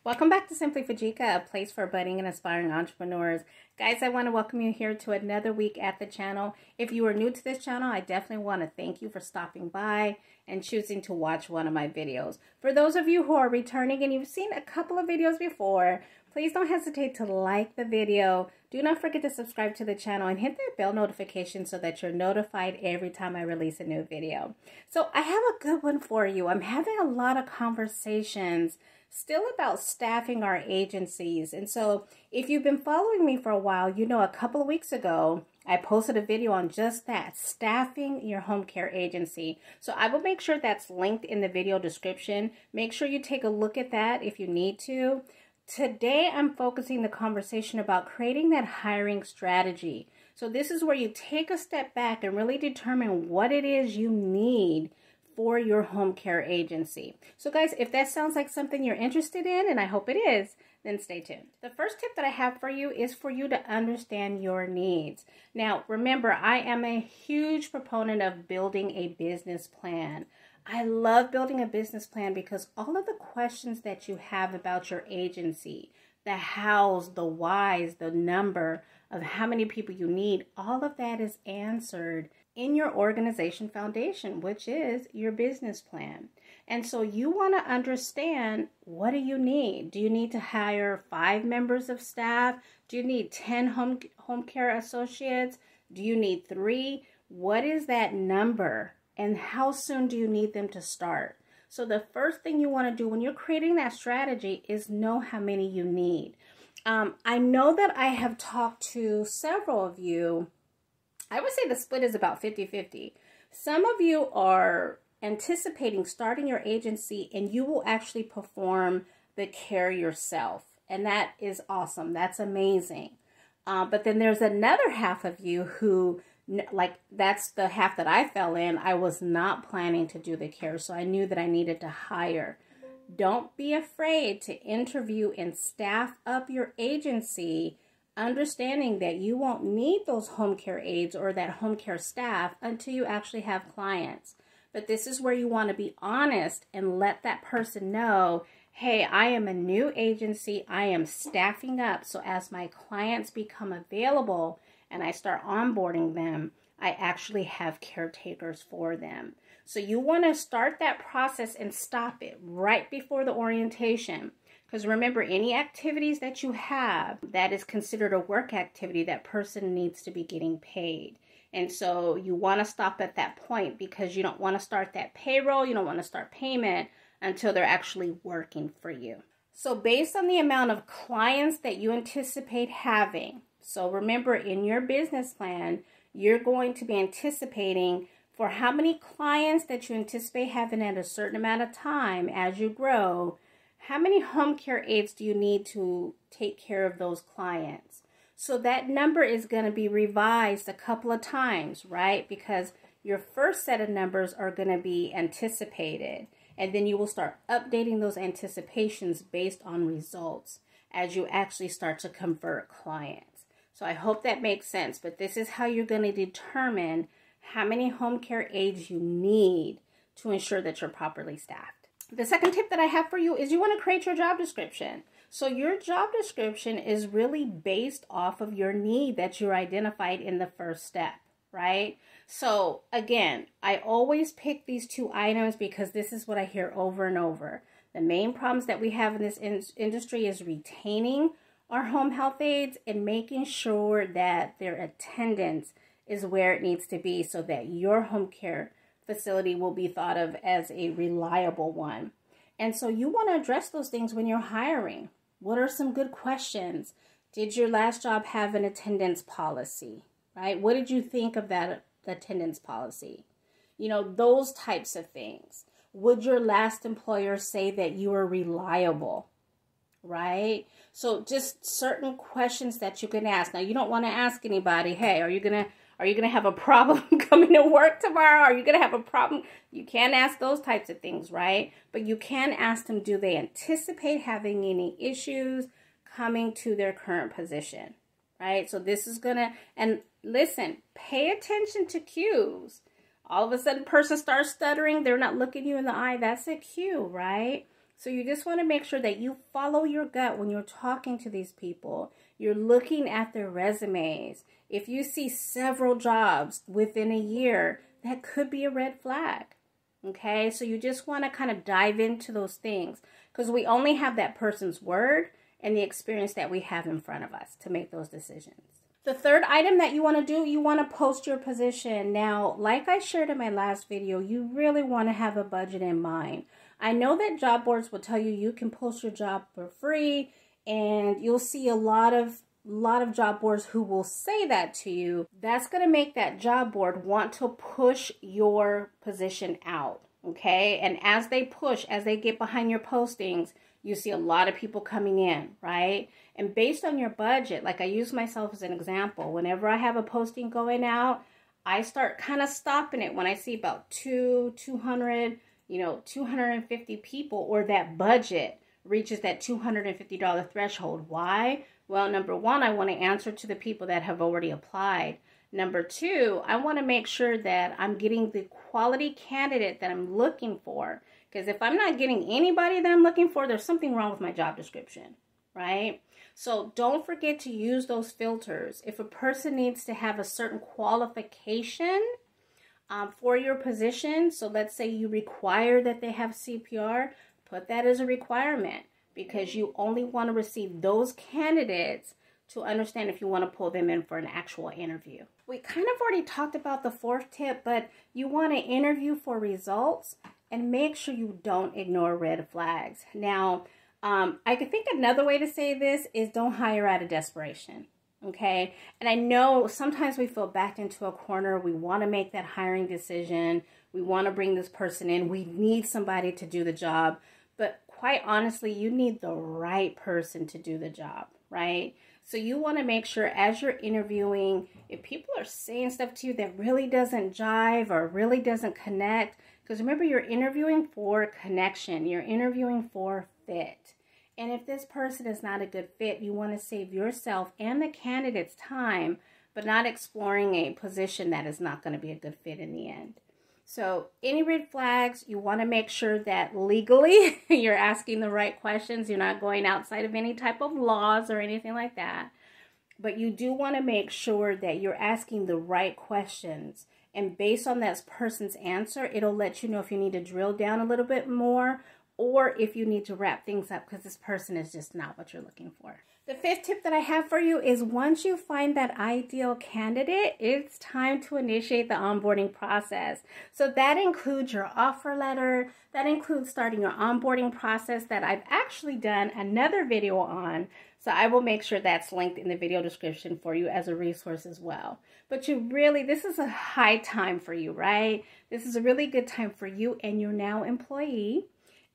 Welcome back to Simply Fujica, a place for budding and aspiring entrepreneurs. Guys, I want to welcome you here to another week at the channel. If you are new to this channel, I definitely want to thank you for stopping by and choosing to watch one of my videos. For those of you who are returning and you've seen a couple of videos before, please don't hesitate to like the video. Do not forget to subscribe to the channel and hit that bell notification so that you're notified every time I release a new video. So I have a good one for you. I'm having a lot of conversations still about staffing our agencies. And so if you've been following me for a while, you know a couple of weeks ago, I posted a video on just that, staffing your home care agency. So I will make sure that's linked in the video description. Make sure you take a look at that if you need to. Today, I'm focusing the conversation about creating that hiring strategy. So this is where you take a step back and really determine what it is you need for your home care agency. So guys, if that sounds like something you're interested in, and I hope it is, then stay tuned. The first tip that I have for you is for you to understand your needs. Now, remember, I am a huge proponent of building a business plan. I love building a business plan because all of the questions that you have about your agency, the hows, the whys, the number of how many people you need, all of that is answered in your organization foundation, which is your business plan. And so you want to understand, what do you need? Do you need to hire 5 members of staff? Do you need 10 home care associates? Do you need 3? What is that number? And how soon do you need them to start? So the first thing you want to do when you're creating that strategy is know how many you need. I know that I have talked to several of you. I would say the split is about 50-50. Some of you are anticipating starting your agency and you will actually perform the care yourself. And that is awesome. That's amazing. But then there's another half of you who, like, that's the half that I fell in. I was not planning to do the care, so I knew that I needed to hire. Don't be afraid to interview and staff up your agency, understanding that you won't need those home care aides or that home care staff until you actually have clients. But this is where you want to be honest and let that person know, hey, I am a new agency. I am staffing up. So as my clients become available and I start onboarding them, I actually have caretakers for them. So you want to start that process and stop it right before the orientation. Because remember, any activities that you have that is considered a work activity, that person needs to be getting paid. And so you want to stop at that point because you don't want to start that payroll. You don't want to start payment until they're actually working for you. So based on the amount of clients that you anticipate having, so remember, in your business plan, you're going to be anticipating for how many clients that you anticipate having at a certain amount of time as you grow. How many home care aides do you need to take care of those clients? So that number is going to be revised a couple of times, right? Because your first set of numbers are going to be anticipated. And then you will start updating those anticipations based on results as you actually start to convert clients. So I hope that makes sense. But this is how you're going to determine how many home care aides you need to ensure that you're properly staffed. The second tip that I have for you is you want to create your job description. So your job description is really based off of your need that you identified in the first step, right? So again, I always pick these 2 items because this is what I hear over and over. The main problems that we have in this industry is retaining our home health aides and making sure that their attendance is where it needs to be so that your home care facility will be thought of as a reliable one. And so you want to address those things when you're hiring. What are some good questions? Did your last job have an attendance policy, right? What did you think of that attendance policy? You know, those types of things. Would your last employer say that you were reliable, right? So just certain questions that you can ask. Now, you don't want to ask anybody, hey, are you going to have a problem coming to work tomorrow? Are you going to have a problem? You can't ask those types of things, right? But you can ask them, do they anticipate having any issues coming to their current position, right? So this is going to, and listen, pay attention to cues. All of a sudden, person starts stuttering. They're not looking you in the eye. That's a cue, right? So you just want to make sure that you follow your gut when you're talking to these people. You're looking at their resumes. If you see several jobs within a year, that could be a red flag. Okay, so you just want to kind of dive into those things because we only have that person's word and the experience that we have in front of us to make those decisions. The third item that you want to do, you want to post your position. Now, like I shared in my last video, you really want to have a budget in mind. I know that job boards will tell you you can post your job for free, and you'll see a lot of job boards who will say that to you. That's going to make that job board want to push your position out, okay? And as they push, as they get behind your postings, you see a lot of people coming in, right? And based on your budget, like I use myself as an example, whenever I have a posting going out, I start kind of stopping it when I see about 200, 250 people, or that budget reaches that $250 threshold. Why? Well, number one, I want to answer to the people that have already applied. Number two, I want to make sure that I'm getting the quality candidate that I'm looking for. Because if I'm not getting anybody that I'm looking for, there's something wrong with my job description, right? So don't forget to use those filters. If a person needs to have a certain qualification for your position, so let's say you require that they have CPR, put that as a requirement because you only want to receive those candidates to understand if you want to pull them in for an actual interview. We kind of already talked about the fourth tip, but you want to interview for results and make sure you don't ignore red flags. Now, I could think another way to say this is don't hire out of desperation, okay? And I know sometimes we feel backed into a corner. We want to make that hiring decision. We want to bring this person in. We need somebody to do the job. But quite honestly, you need the right person to do the job, right? So you want to make sure as you're interviewing, if people are saying stuff to you that really doesn't jive or really doesn't connect, because remember, you're interviewing for connection. You're interviewing for fit. And if this person is not a good fit, you want to save yourself and the candidate's time, but not exploring a position that is not going to be a good fit in the end. So any red flags, you want to make sure that legally you're asking the right questions. You're not going outside of any type of laws or anything like that. But you do want to make sure that you're asking the right questions. And based on that person's answer, it'll let you know if you need to drill down a little bit more or if you need to wrap things up because this person is just not what you're looking for. The fifth tip that I have for you is once you find that ideal candidate, it's time to initiate the onboarding process. So that includes your offer letter, that includes starting your onboarding process that I've actually done another video on. So I will make sure that's linked in the video description for you as a resource as well. But this is a high time for you, right? This is a really good time for you and your now employee.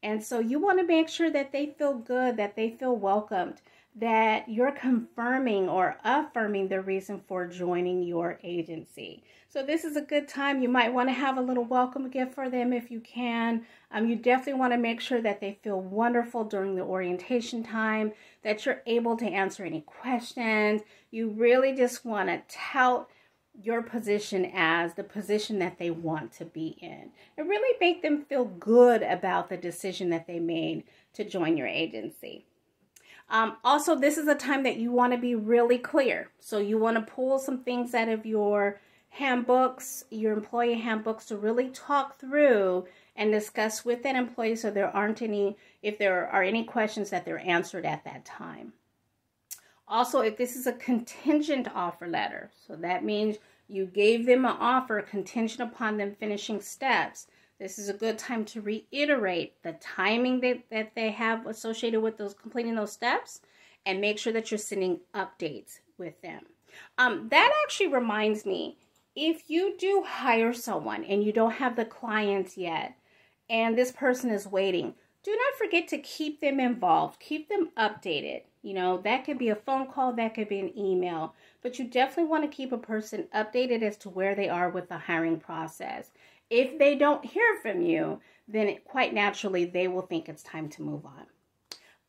And so you want to make sure that they feel good, that they feel welcomed, that you're confirming or affirming the reason for joining your agency. So this is a good time. You might want to have a little welcome gift for them if you can. You definitely want to make sure that they feel wonderful during the orientation time, that you're able to answer any questions. You really just want to tout your position as the position that they want to be in. And really make them feel good about the decision that they made to join your agency. Also, this is a time that you want to be really clear. So you want to pull some things out of your handbooks, your employee handbooks, to really talk through and discuss with that employee so if there are any questions that they're answered at that time. Also, if this is a contingent offer letter, so that means you gave them an offer contingent upon them finishing steps, this is a good time to reiterate the timing that they have associated with completing those steps and make sure that you're sending updates with them. That actually reminds me, if you do hire someone and you don't have the clients yet and this person is waiting, do not forget to keep them involved, keep them updated. That could be a phone call, that could be an email, but you definitely want to keep a person updated as to where they are with the hiring process. If they don't hear from you, then quite naturally, they will think it's time to move on.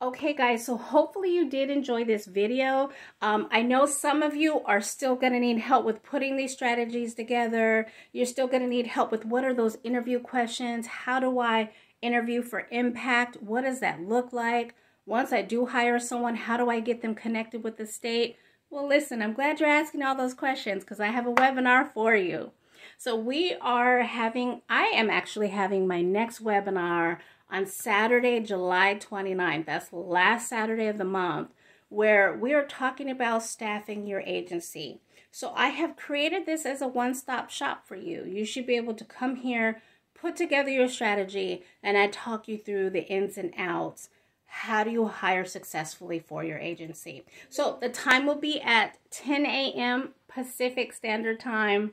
Okay, guys, so hopefully you did enjoy this video. I know some of you are still going to need help with putting these strategies together. You're still going to need help with what are those interview questions? How do I Interview for impact. What does that look like? Once I do hire someone, how do I get them connected with the state? Well, listen, I'm glad you're asking all those questions because I have a webinar for you. So I am actually having my next webinar on Saturday, July 29th. That's the last Saturday of the month, where we are talking about staffing your agency. So I have created this as a one-stop shop for you. You should be able to come here, put together your strategy, and I talk you through the ins and outs. How do you hire successfully for your agency? So the time will be at 10 a.m. Pacific Standard Time.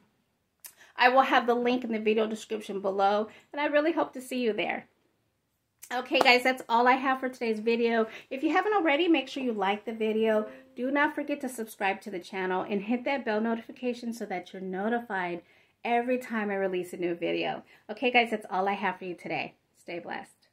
I will have the link in the video description below, and I really hope to see you there. Okay, guys, that's all I have for today's video. If you haven't already, make sure you like the video. Do not forget to subscribe to the channel and hit that bell notification so that you're notified every time I release a new video. Okay, guys, that's all I have for you today. Stay blessed.